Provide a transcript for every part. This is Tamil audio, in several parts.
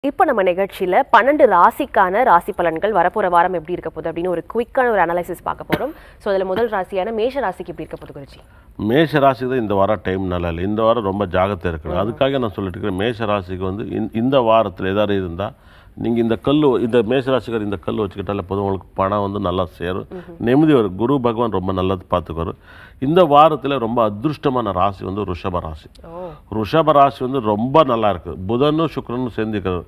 இப்போ நம்ம நிகழ்ச்சியில் 12 ராசிக்கான ராசி பலன்கள் வரப்போகிற வாரம் எப்படி இருக்க போகுது அப்படின்னு ஒரு குயிக்கான ஒரு அனலைசிஸ் பார்க்க போகிறோம். ஸோ அதில் முதல் ராசியான மேஷ ராசிக்கு எப்படி இருக்க போகுது குருஜி? மேஷ ராசிக்கு தான் இந்த வாரம் டைம் நல்லா இல்லை. இந்த வாரம் ரொம்ப ஜாகிரதை இருக்கணும். அதுக்காக நான் சொல்லிட்டு இருக்கிறேன், மேஷ ராசிக்கு வந்து இந்த வாரத்தில் ஏதாவது இருந்தால் நீங்கள் இந்த மேஷ ராசிக்கார் இந்த கல் வச்சுக்கிட்டாலே போதும், உங்களுக்கு பணம் வந்து நல்லா சேரும், நிம்மதி வரும். குரு பகவான் ரொம்ப நல்லது பார்த்துக்குவார். இந்த வாரத்தில் ரொம்ப அதிருஷ்டமான ராசி வந்து ரிஷப ராசி. ரிஷப ராசி வந்து ரொம்ப நல்லா இருக்குது. புதனும் சுக்கிரனும் சேர்ந்துக்கிறது,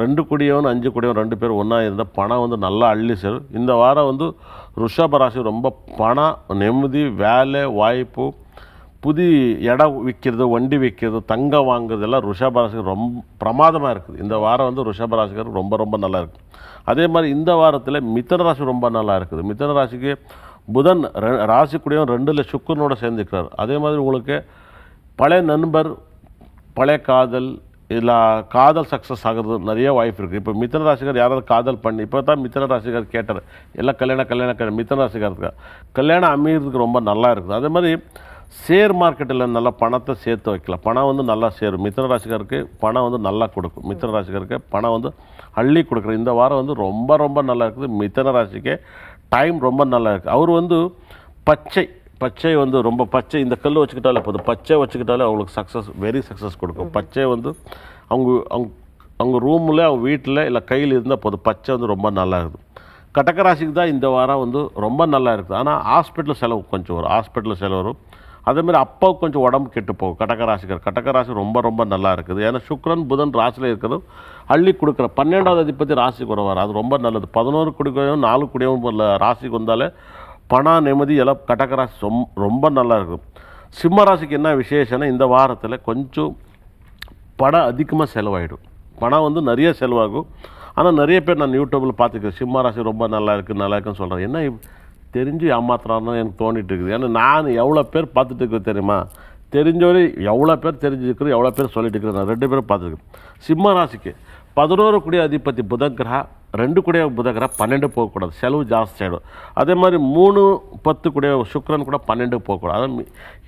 2 கூடியவன் 5 கூடியவன் 2 பேர் ஒன்றா இருந்தால் பணம் வந்து நல்லா அள்ளி சேரும். இந்த வாரம் வந்து ரிஷப ராசி ரொம்ப பணம், நிம்மதி, வேலை வாய்ப்பு, புதிய இடம் விற்கிறது, வண்டி விற்கிறது, தங்கம் வாங்குறது எல்லாம் ரிஷபராசிக்கு ரொம்ப பிரமாதமாக இருக்குது. இந்த வாரம் வந்து ரிஷபராசிக்கு ரொம்ப ரொம்ப நல்லா இருக்குது. அதே மாதிரி இந்த வாரத்தில் மிதுன ராசி ரொம்ப நல்லா இருக்குது. மிதுன ராசிக்கு புதன் ராசிக்குடியும் 2ல் சுக்கிரனோட சேர்ந்துக்கிறார். அதே மாதிரி உங்களுக்கு பழைய நண்பர், பழைய காதல், இல்லை காதல் சக்ஸஸ் ஆகிறது நிறைய வாய்ப்பு இருக்குது. இப்போ மிதுன ராசிக்கார் யாராவது காதல் பண்ணி இப்போ தான் மிதுன ராசிக்கார் கேட்டார், எல்லாம் கல்யாணம் மிதுன ராசிக்காருக்கு கல்யாணம் அமைகிறதுக்கு ரொம்ப நல்லா இருக்குது. அதே மாதிரி ஷேர் மார்க்கெட்டில் நல்லா பணத்தை சேர்த்து வைக்கலாம், பணம் வந்து நல்லா சேரும். மிதுன ராசிக்காருக்கு பணம் வந்து நல்லா கொடுக்கும். மிதுன ராசிக்காருக்கு பணம் வந்து அள்ளி கொடுக்குற இந்த வாரம் வந்து ரொம்ப ரொம்ப நல்லா இருக்குது. மிதுன ராசிக்கு டைம் ரொம்ப நல்லா இருக்குது. அவர் வந்து பச்சை வந்து ரொம்ப பச்சை, இந்த கல் வச்சுக்கிட்டாலே போதும், பச்சை வச்சுக்கிட்டாலே அவங்களுக்கு வெரி சக்ஸஸ் கொடுக்கும். பச்சை வந்து அவங்க ரூமில், அவங்க வீட்டில் இல்லை கையில் இருந்தால் போதும், பச்சை வந்து ரொம்ப நல்லா இருக்குது. கடகராசிக்கு தான் இந்த வாரம் வந்து ரொம்ப நல்லா இருக்குது. ஆனால் ஹாஸ்பிட்டல் செலவு கொஞ்சம் வரும், ஹாஸ்பிட்டல் செலவு வரும். அதேமாதிரி அப்பாவுக்கு கொஞ்சம் உடம்பு கெட்டு போகும். கடகராசி ரொம்ப ரொம்ப நல்லா இருக்குது. ஏன்னா சுக்கிரன் புதன் ராசியில் இருக்கிறது அள்ளி கொடுக்குற 12வது அதிபதி ராசிக்கு வருவார், அது ரொம்ப நல்லது. 11 குடிக்கையும் 4 குடியும் ராசிக்கு வந்தாலே பணம், நிம்மதி எல்லாம் கடகராசி ரொம்ப நல்லா இருக்கும். சிம்ம ராசிக்கு என்ன விசேஷம்னா இந்த வாரத்தில் கொஞ்சம் பணம் அதிகமாக செலவாயிடும். பணம் வந்து நிறைய செலவாகும். ஆனால் நிறைய பேர் நான் யூடியூப்பில் பார்த்துக்கிறேன், சிம்ம ராசி ரொம்ப நல்லா இருக்குன்னு சொல்கிறேன். என்ன தெரிஞ்சு ஏமாத்துறான்னு எனக்கு தோண்டிட்டு இருக்குது. ஏன்னா நான் எவ்வளோ பேர் பார்த்துட்டு இருக்கிறது தெரியுமா, தெரிஞ்சவரை எவ்வளோ பேர் தெரிஞ்சுருக்கிறேன், எவ்வளோ பேர் சொல்லிட்டு இருக்கிறேன். நான் 2 பேரும் பார்த்துருக்கேன். சிம்ம ராசிக்கு 11 கூடிய அதிபதி புதன் கிரகம், 2 கூடிய புதன் கிரகம் 12 போகக்கூடாது, செலவு ஜாஸ்தி ஆகிடும். அதே மாதிரி 3, 10 கூடிய சுக்கிரன் கூட 12 போகக்கூடாது. அதான்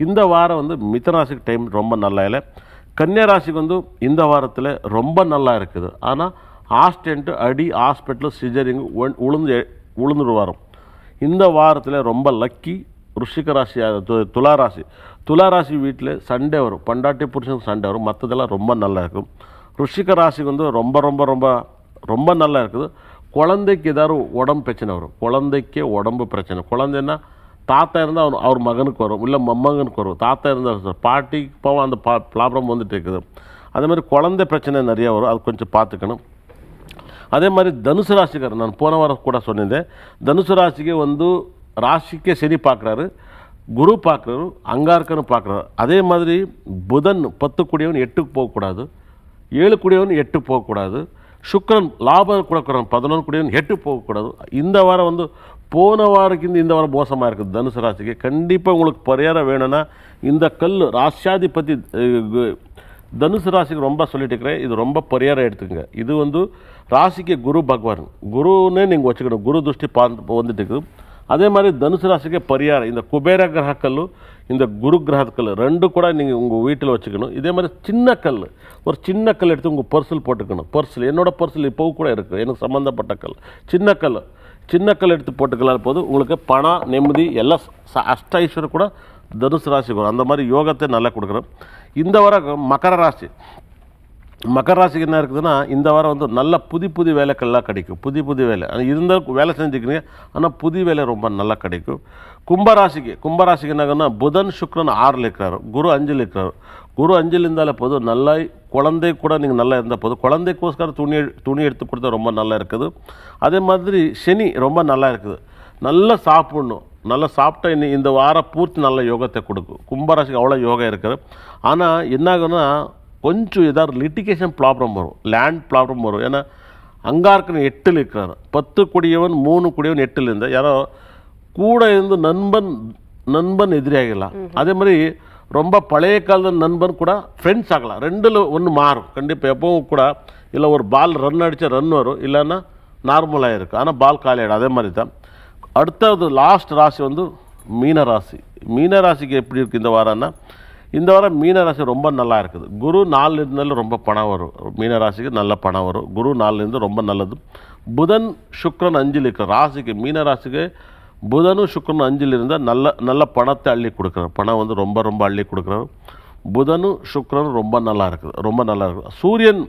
இந்த வாரம் வந்து மிதுன ராசிக்கு டைம் ரொம்ப நல்லா இல்லை. கன்னியா ராசிக்கு வந்து இந்த வாரத்தில் ரொம்ப நல்லா இருக்குது. ஆனால் ஆக்சிடென்ட்டு, அடி, ஹாஸ்பிட்டல், சிஜரிங், உளுந்துருவார். இந்த வாரத்தில் ரொம்ப லக்கி ருஷிக ராசி, துளாராசி வீட்டில் சண்டே வரும், பண்டாட்டி புருஷனுக்கு சண்டே வரும், மற்றதெல்லாம் ரொம்ப நல்லா இருக்கும். ருஷிக ராசிக்கு வந்து ரொம்ப ரொம்ப ரொம்ப ரொம்ப நல்லா இருக்குது. குழந்தைக்கு ஏதாவது உடம்பு பிரச்சனை வரும், குழந்தைக்கே உடம்பு பிரச்சனை. குழந்தைன்னா தாத்தா இருந்தால் அவர் மகனுக்கு வரும், இல்லை மம்மகனுக்கு வரும். தாத்தா இருந்தால் பாட்டிக்கு போவோம், அந்த ப்ராப்ளம் வந்துட்டு இருக்குது. அதே மாதிரி குழந்தை பிரச்சனை நிறையா வரும், அது கொஞ்சம் பார்த்துக்கணும். அதே மாதிரி தனுசு ராசிக்கார், நான் போன வாரம் கூட சொன்னேன், தனுசு ராசிக்கு வந்து ராசிக்கே சரி பார்க்குறாரு, குரு பார்க்குறாரு, அங்காரக்கன்னு பார்க்குறாரு. அதே மாதிரி புதன் 10 கூடியவன் 8க்கு போகக்கூடாது, 7 கூடியவன் 8 போகக்கூடாது. சுக்கிரன் லாபம் கொடுக்குறான், 11 கூடியவன் 8 போகக்கூடாது. இந்த வாரம் வந்து போன வாரத்துக்கு இந்த வாரம் மோசமாக இருக்குது தனுசு ராசிக்கு. கண்டிப்பாக உங்களுக்கு பரிகாரம் வேணும்னா இந்த கல் ராசியாதிபதி தனுசு ராசிக்கு ரொம்ப சொல்லிட்டு இருக்கிறேன், இது ரொம்ப பரிகாரம் எடுத்துக்கங்க. இது வந்து ராசிக்கு குரு பகவான், குருன்னே நீங்கள் வச்சுக்கணும், குரு திருஷ்டி வந்துட்டு இருக்குது. அதே மாதிரி தனுசு ராசிக்கு பரிகாரம் இந்த குபேர கிரகக்கல், இந்த குரு கிரகக்கல் 2 கூட நீங்கள் உங்கள் வீட்டில் வச்சுக்கணும். இதே மாதிரி ஒரு சின்ன கல் எடுத்து உங்கள் பர்சில் போட்டுக்கணும். என்னோட பர்சில் இப்போ கூட இருக்குது, எனக்கு சம்மந்தப்பட்ட சின்ன கல் எடுத்து போட்டுக்கலாம் போது உங்களுக்கு பணம், நிம்மதி எல்லாம் அஷ்ட ஐஸ்வர்யம் கூட தனுசு ராசிக்கு வரும். அந்த மாதிரி யோகத்தை நல்லா கொடுக்குறோம். இந்த வாரம் மகர ராசிக்கு என்ன இருக்குதுன்னா இந்த வாரம் வந்து நல்ல புது வேலைக்கெல்லாம் கிடைக்கும். புது வேலை இருந்தால் வேலை செஞ்சுக்கிறீங்க, ஆனால் புது வேலை ரொம்ப நல்லா கிடைக்கும். கும்பராசிக்கு என்னாகுன்னா புதன் சுக்கிரன் 6ல் இருக்கிறார், குரு 5ல் இருக்கிறார். குரு 5ல் இருந்தாலே போதும், நல்லா குழந்தை கூட நீங்கள் நல்லா இருந்தால் போதும். குழந்தைக்கோஸ்கர துணி எடுத்து கொடுத்தா ரொம்ப நல்லா இருக்குது. அதே மாதிரி சனி ரொம்ப நல்லா இருக்குது. நல்லா சாப்பிட்ணும், நல்லா சாப்பிட்டா இந்த வாரம் பூர்த்தி நல்ல யோகத்தை கொடுக்கும். கும்பராசிக்கு அவ்வளோ யோகம் இருக்குது. ஆனால் என்னாகுன்னா கொஞ்சம் ஏதாவது லிட்டிகேஷன் ப்ராப்ளம் வரும், லேண்ட் ப்ராப்ளம் வரும். ஏன்னா அங்காரக்கன் 8ல் இருக்கிறார், 10 கூடியவன் 3 கூடியவன் 8ல் இருந்தால் யாரோ கூட இருந்து நண்பன் எதிரியாகலாம். அதே மாதிரி ரொம்ப பழைய கால நண்பன் கூட ஃப்ரெண்ட்ஸ் ஆகலாம். 2ல் 1 மாறும் கண்டிப்பாக. எப்பவும் கூட இல்லை ஒரு பால் ரன் அடித்தா ரன் வரும், இல்லைன்னா நார்மலாக இருக்குது, ஆனால் பால் காலி ஆகிடும். அதே மாதிரி தான் அடுத்தது லாஸ்ட் ராசி வந்து மீனராசிக்கு எப்படி இருக்குது இந்த வாரம்னா இந்த வாரம் மீனராசி ரொம்ப நல்லா இருக்குது. குரு 4 இருந்தாலும் ரொம்ப பணம் வரும். மீனராசிக்கு நல்ல பணம் வரும். குரு 4 இருந்து ரொம்ப நல்லது. புதன் சுக்கிரன் 5 இருக்கிற ராசிக்கு மீனராசிக்கு புதனும் சுக்கிரனும் 5 இருந்தால் நல்ல பணத்தை அள்ளி கொடுக்குறாரு. பணம் வந்து ரொம்ப ரொம்ப அள்ளி கொடுக்குறாரு. புதனும் சுக்கிரனும் ரொம்ப நல்லா இருக்குது. சூரியன்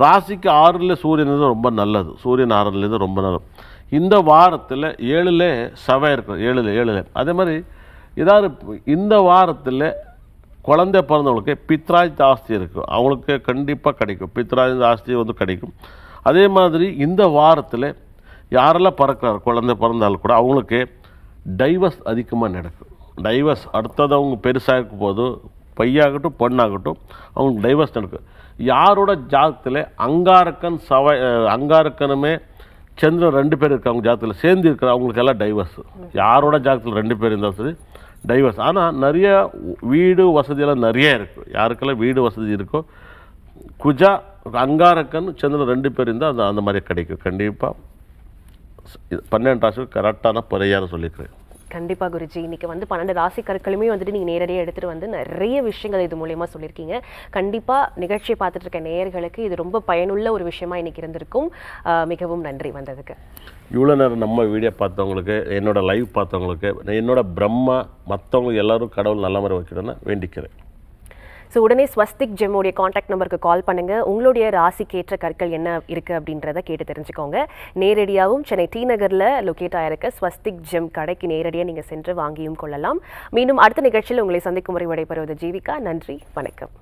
ராசிக்கு 6ல் சூரியன் இருந்தால் ரொம்ப நல்லது. சூரியன் 6லேருந்து ரொம்ப நல்லது. இந்த வாரத்தில் 7ல் செவ்வாய் இருக்குது. 7ல் அதே மாதிரி ஏதாவது இந்த வாரத்தில் குழந்தை பிறந்தவங்களுக்கு பித்ராஜ் ஆஸ்தி இருக்குது. அவங்களுக்கு கண்டிப்பாக கிடைக்கும். பித்ராஜ் ஆஸ்தி வந்து கிடைக்கும். அதே மாதிரி இந்த வாரத்தில் யாரெல்லாம் பிறக்கிறார் குழந்தை பிறந்தாலும் கூட அவங்களுக்கு டைவர்ஸ் அதிகமாக நடக்கும். டைவர்ஸ் அடுத்தது அவங்க பெருசாக இருக்கும் போது பையாகட்டும் பொண்ணாகட்டும் அவங்களுக்கு டைவர்ஸ் நடக்கும். யாரோட ஜாதகத்தில் அங்காரக்கனுமே சந்திரன் 2 பேர் இருக்காங்க ஜாதகத்தில் சேர்ந்து இருக்கிற அவங்களுக்கு எல்லாம் டைவர்ஸ். யாரோட ஜாதகத்தில் 2 பேர் இருந்தாலும் சரி டைவர்ஸ். ஆனால் நிறைய வீடு வசதியெல்லாம் நிறைய இருக்குது. யாருக்கெல்லாம் வீடு வசதி இருக்கோ குஜா அங்காரக்கன் சந்திரன் 2 பேர் இருந்தால் அந்த மாதிரி கிடைக்கும். கண்டிப்பாக 12 ராசிக்கு கரெக்டான பரிகாரம் சொல்லியிருக்கிறேன். கண்டிப்பாக குருஜி, இன்னைக்கு வந்து 12 ராசிக்கற்களுமே வந்துட்டு நீங்கள் நேரடியாக எடுத்துகிட்டு வந்து நிறைய விஷயங்கள் இது மூலயமா சொல்லியிருக்கீங்க. கண்டிப்பாக நிகழ்ச்சியை பார்த்துட்டு இருக்க நேயர்களுக்கு இது ரொம்ப பயனுள்ள ஒரு விஷயமா இன்னைக்கு இருந்திருக்கும். மிகவும் நன்றி வந்ததுக்கு. இவ்வளோ நேரம் நம்ம வீடியோ பார்த்தவங்களுக்கு, என்னோட லைவ் பார்த்தவங்களுக்கு, என்னோட பிரம்மா மற்றவங்களுக்கு எல்லாரும் கடவுள் நல்ல மாதிரி வைக்கணும்னு வேண்டிக்கிறேன். ஸோ உடனே ஸ்வஸ்திக் ஜெம்முடைய காண்டாக்ட் நம்பருக்கு கால் பண்ணுங்கள். உங்களுடைய ராசிக்கேற்ற கற்கள் என்ன இருக்குது அப்படின்றத கேட்டு தெரிஞ்சுக்கோங்க. நேரடியாகவும் சென்னை டி நகரில் லொக்கேட் ஆகிருக்க ஸ்வஸ்திக் ஜெம் கடைக்கு நேரடியாக நீங்கள் சென்று வாங்கியும் கொள்ளலாம். மீண்டும் அடுத்த நிகழ்ச்சியில் உங்களை சந்திக்கும் முறை விடைபெறுவது ஜீவிகா. நன்றி, வணக்கம்.